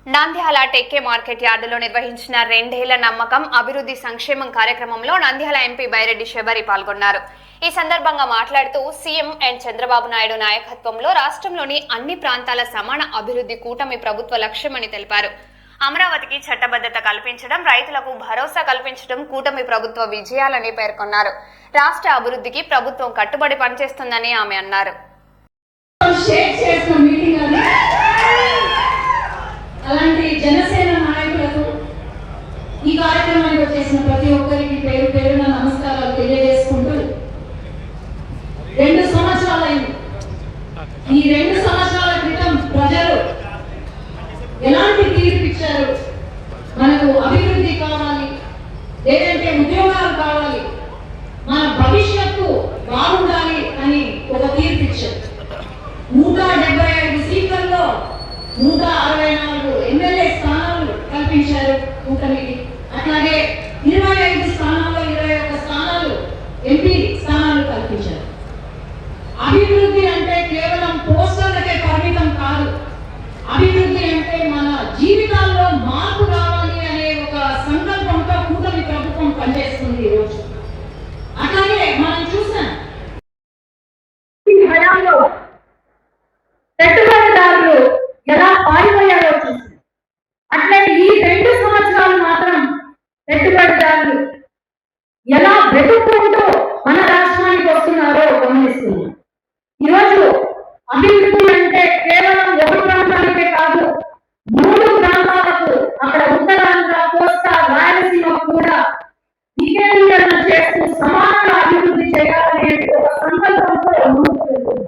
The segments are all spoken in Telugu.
నంద్యాల టెక్కే మార్కెట్ యార్డులో నిర్వహించిన రెండేళ్ల నమ్మకం అభివృద్ధి సంక్షేమం కార్యక్రమంలో నంద్యాల ఎంపీ బైరెడ్డి శబరి పాల్గొన్నారు. ఈ సందర్భంగా మాట్లాడుతూ సీఎం చంద్రబాబు నాయుడు నాయకత్వంలో రాష్ట్రంలోని అన్ని ప్రాంతాల సమాన అభివృద్ధి కూటమి ప్రభుత్వ లక్ష్యమని తెలిపారు. అమరావతికి చట్టబద్ధత కల్పించడం, రైతులకు భరోసా కల్పించడం కూటమి ప్రభుత్వ విజయాలని పేర్కొన్నారు. రాష్ట్ర అభివృద్ధికి ప్రభుత్వం కట్టుబడి పనిచేస్తుందని ఆమె అన్నారు. అలాంటి జనసేన నాయకులకు ఈ కార్యక్రమానికి వచ్చేసిన ప్రతి ఒక్కరికి పేరు పేరున నమస్కారాలు తెలియజేసుకుంటూ 2 సంవత్సరాలైంది. ఈ 2 సంవత్సరాల క్రితం ప్రజలు ఎలాంటి తీర్పు ఇచ్చారు? మనకు అభివృద్ధి కావాలి, లేదంటే ఉద్యోగాలు కావాలి, మన భవిష్యత్తు బాగుండాలి అని ఒక తీర్పు ఇచ్చారు. 175 సీట్లలో 164 ఎమ్మెల్యే స్థానాలు కల్పించారు కూటమికి. అట్లాగే 25 స్థానాల్లో 21 స్థానాలు ఎంపీ స్థానాలు కల్పించారు. అభివృద్ధి అంటే కేవలం పోస్టర్లకే పరిమితం కాదు. అభివృద్ధి అంటే మన జీవితాల్లో మార్పు రావాలి అనే ఒక సంకల్పంతో కూటమి ప్రభుత్వం పనిచేస్తుంది ఈరోజు. అట్లాగే మనం చూసాం హయాంలో పెట్టుబడిదారులు ఎలా పారిపోయారో చూసి, అట్లే ఈ 2 సంవత్సరాలు మాత్రం పెట్టుబడిదారులు ఎలా వెతుక్కుంటూ మన రాష్ట్రానికి వస్తున్నారో గమనిస్తున్నాం. ఈరోజు అభివృద్ధి అంటే కేవలం ఒక ప్రాంతానికే కాదు, 3 ప్రాంతాలకు, అక్కడ ఉత్తరాంధ్ర, కోస్తా, రాయలసీమ కూడా వికేంద్రీకరణ చేస్తూ సమానంగా అభివృద్ధి చేయాలనే ఒక సంకల్పంతో ముందుకు వెళ్తుంది.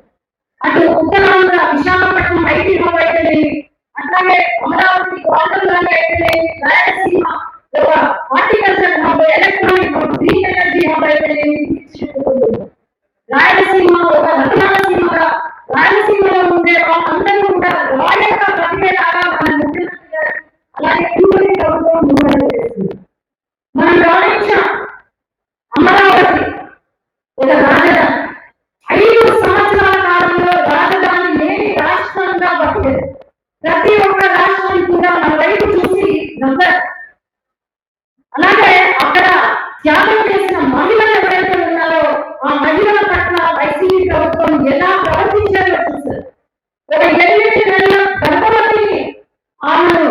అటు ఉత్తరాంధ్ర విశాఖపట్నం ఐటీ హబ్ అయితేనేమి, అట్లాగే అమరావతి కోటంలోనే అయితేనేమి, రాయలసీమ ఒక horticulture hub, electronic hub, green energy hub అయితేనేమి, రాయలసీమ ఒక రత్నాలసీమగా, రాయలసీమలో ఉండే వాళ్ళందరూ కూడా రాయల్గా బతికేలాగా మన ముఖ్యమంత్రి గారు అలాగే కూటమి ప్రభుత్వం ముందడుగు చేస్తుంది. మనం గమనించాం, అమరావతి ఒక రాజధాని 5 సంవత్సరాల కాలంలో రాజధాని లేని రాష్ట్రంగా బతికేది. ప్రతి ఒక్క రాష్ట్రం కూడా మన వైపు చూసి నవ్వారు. అలాగే అక్కడ త్యాగం చేసిన మహిళలు ఎవరైతే ఉన్నారో ఆ మహిళల పట్ల వైసీపీ ప్రభుత్వం ఎలా ప్రవర్తించారో చూశారు. ఒక 8 నెలల గర్భవతిని ఆమెను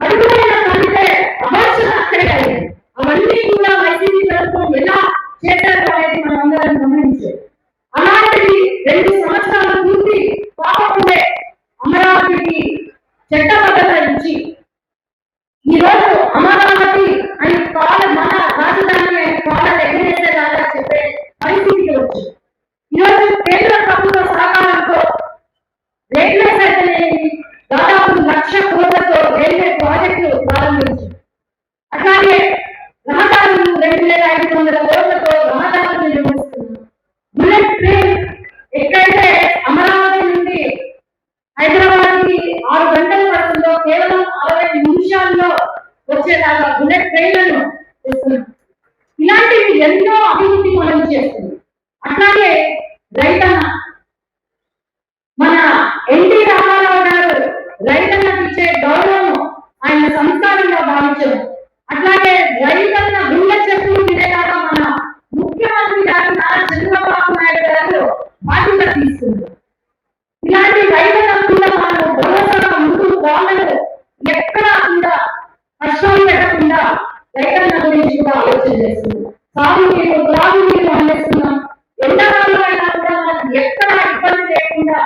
అడుగులైన కంటే అమర్చన అక్కడే అయ్యింది. అవన్నీ కూడా వైసీపీ ప్రభుత్వం ఎలా చేశారు అనేది మనం అందరం గమనించారు. అలాంటిది 2 సంవత్సరాలు పూర్తి కాకముందే అమరావతికి చట్టబద్ధత ఇచ్చి ఈరోజు అమరావతి అని మన రాజధాని కాలం ఎగరేసేలాగా చెప్పే పరిస్థితికి వచ్చింది. ఈరోజు కేంద్ర ప్రభుత్వ సహకారంతో రైల్వే శాఖని దాదాపు 1,00,000 కోట్లతో రైల్వే ప్రాజెక్టులు ప్రారంభించింది. అట్లాగే రహదారులు 2,500 కోట్లతో రహదారులు నిర్వహిస్తున్నారు. బుల్లెట్ ట్రైన్ ఎక్కడైతే అమరావతి నుండి హైదరాబాద్ కి 6 గంటలు పడుతుందో కేవలం 60 నిమిషాల్లో వచ్చేలాగా బుల్లెట్ ట్రైన్లను చేస్తున్నాం. ఇలాంటివి ఎన్నో అభివృద్ధి పనులు చేస్తుంది. అట్లాగే రైతన్న, మన ఎన్టీ రామారావు గారు రైతన్నకి ఇచ్చే గౌరవం ఆయన సంస్కారంగా భావించారు. అట్లాగే రైతన్న గుండె చెప్పులు వినేలాగా మన ముఖ్యమంత్రి గారు నారా చంద్రబాబు నాయుడు గారు బాధ్యత తీసుకున్నారు. ఇలాంటి రైతులకు కూడా మనం భరోసాగా ముందుకు వాళ్ళను ఎక్కడా కూడా కష్టాలు పెట్టకుండా రైతన్న గురించి కూడా ఆలోచన చేస్తున్నాం. సాగునీరు, త్రాగునీరు అందిస్తున్నాం. ఎండాకాలం అయినా కూడా మనకు ఎక్కడా ఇబ్బంది లేకుండా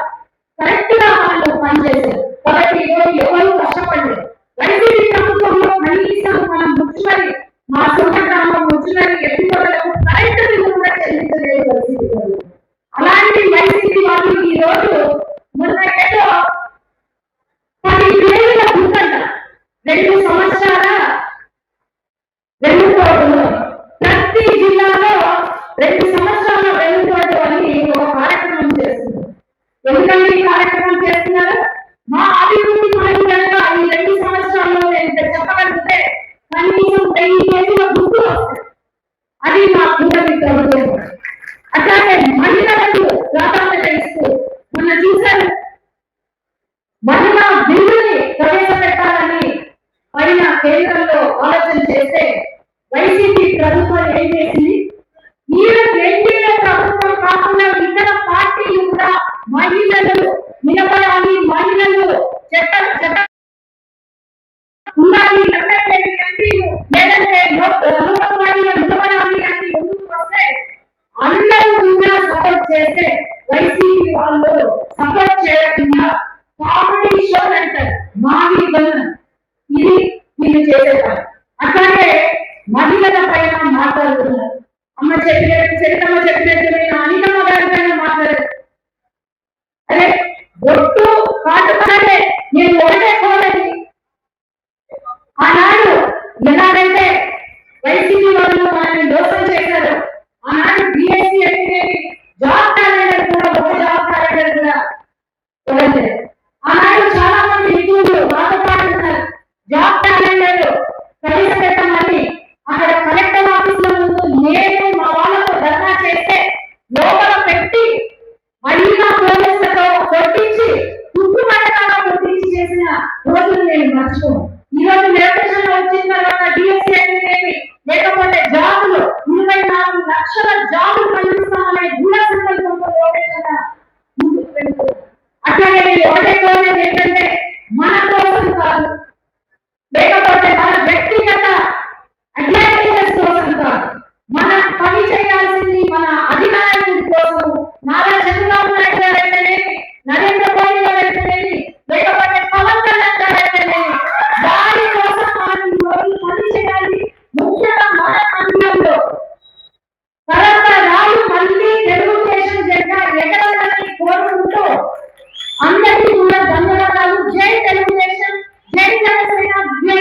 కరెక్ట్ గా వాళ్ళు పనిచేశారు. కాబట్టి ఈరోజు ఎవరు కష్టపడలేదు. వైసీపీ ప్రభుత్వంలో కనీసం మనం ముచ్చుమని మా సొంత గ్రామం ముచ్చుమని ఎత్తుకోవడానికి కరెక్ట్ బిల్లు కూడా చెల్లించలేదు వైసీపీ ప్రభుత్వం. అలాంటి వైసీపీ వాళ్ళు ఈ రోజు మొన్న ఏదో 10 వేల గుంటంట 2 సంవత్సరాల 2 కోట్లు, ప్రతి జిల్లాలో 2 సంవత్సరాల 2 కోట్లు అని ఒక కార్యక్రమం చేస్తున్నారు. ఎందుకంటే ఈ కార్యక్రమం చేస్తున్నారు, మా అభివృద్ధి పనులు కనుక ఈ 2 సంవత్సరాల్లో నేను చెప్పగలిగితే కనీసం 1000 కేజీల గుర్తు వస్తాయి. అది మా కూటమి ప్రభుత్వం. అట్లాగే మహిళలకు ప్రాధాన్యత ఇస్తూ మొన్న చూశారు, మహిళా బిల్లుని ప్రవేశపెట్టాలని కేంద్రంలో ఆలోచన చేస్తే వైసీపీ ప్రభుత్వం ఏం చేసింది? ఈవెన్ ఎన్డీఏ ప్రభుత్వం కాకుండా ఇతర పార్టీలు కూడా మహిళలు నిలబడాలి, మహిళలు చట్ట ఉండాలి, లేదంటే లోకపాలిగా నిలబడాలి అని ముందుకు వస్తే అందరూ కూడా సపోర్ట్ చేస్తే వైసీపీ వాళ్ళు సపోర్ట్ చేయకుండా కామెడీ షో అంటారు, మావి ఇది వీళ్ళు చేసేవారు. అట్లాగే మహిళల పైన మాట్లాడుతున్నారు. అమ్మ చెప్పినట్టు, చరితమ్మ చెప్పినట్టు నేను అనితమ్మ గారి పైన మాట్లాడారు. అదే ఒట్టు కాటుకాలే నేను ఒకటే కోరది. ఆనాడు ఎలాగైతే వైసీపీ వాళ్ళు మనల్ని మోసం చేశారు, ఆనాడు బిఎస్సీ అంటే జాబ్ క్యాలెండర్ కూడా ఒక జాబ్ క్యాలెండర్ కూడా ఇవ్వలేదు. ఆనాడు చాలా మంది నిపుణులు బాధపడుతున్నారు. జాబ్ క్యాలెండర్ ప్రవేశపెట్టమని అక్కడ కలెక్టర్ ఆఫీస్ లో నేను మా వాళ్ళతో ధర్నా చేస్తే లోపల పెట్టి మహిళా పోలీసులతో కొట్టించి ఉప్పు పట్టణాల్లో కొట్టించి చేసిన రోజులు నేను మర్చిపోను. ఈ రోజు నిర్దేశంలో వచ్చిన తర్వాత డిఎస్సీ అనేది లేకపోతే జాబులు 24 లక్షల జాబులు కల్పిస్తామనే దృఢ సంకల్పంతో లోకేష్ ముందుకు వెళ్తుంది. అట్లాగే ఒకటే కోరేది ఏంటంటే మన కోసం కాదు, లేకపోతే మన వ్యక్తిగత అడ్వాంటేజెస్ కోసం కాదు, మన పని చేయాల్సింది మన అధినాయకుడి కోసం. నారా చంద్రబాబు నాయుడు గారు అయితేనేమి, నరేంద్ర మోడీ గారు అయితేనేమి, లేకపోతే పవన్ కళ్యాణ్ గారు అయితేనేమి, వారి కోసం మనం ఈ రోజు పని చేయాలి. ముఖ్యంగా మన మండలంలో తరతరాలు మళ్ళీ తెలుగుదేశం జెండా ఎగరాలని కోరుకుంటూ అందరికీ కూడా ధన్యవాదాలు. జై తెలుగుదేశం, జై జనసేన, జై